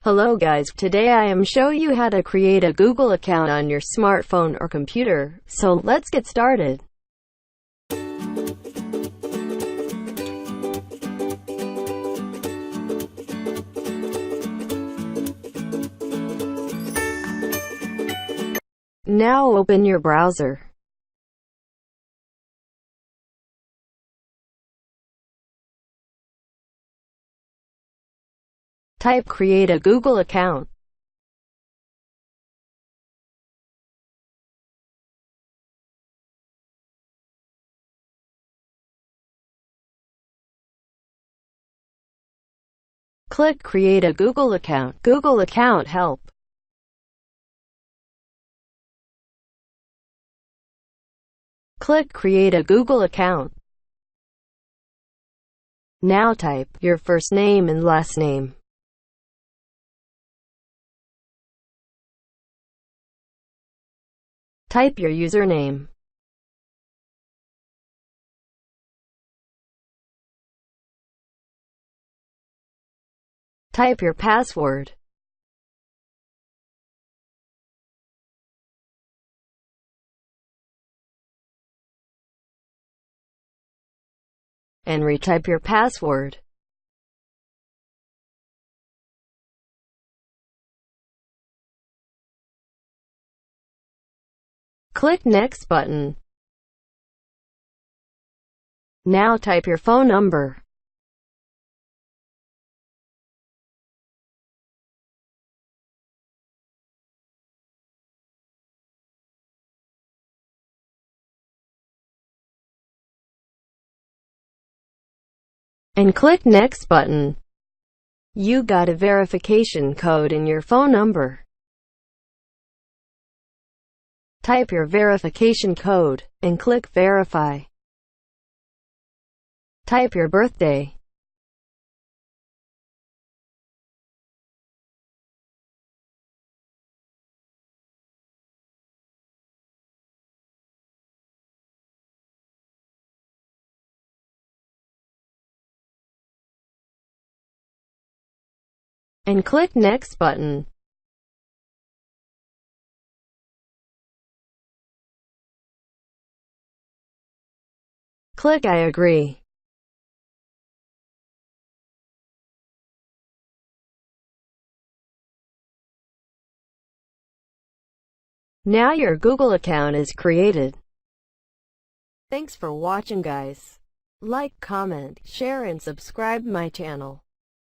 Hello guys, today I am show you how to create a Google account on your smartphone or computer. So let's get started. Now open your browser. Type create a Google account. Click create a Google account. Google account help. Click create a Google account. Now type your first name and last name. Type your username. Type your password. And retype your password. Click Next button. Now type your phone number. And click Next button. You got a verification code in your phone number. Type your verification code, and click Verify. Type your birthday. And click Next button. Click I agree. Now your Google account is created. Thanks for watching guys. Like, comment, share and subscribe my channel.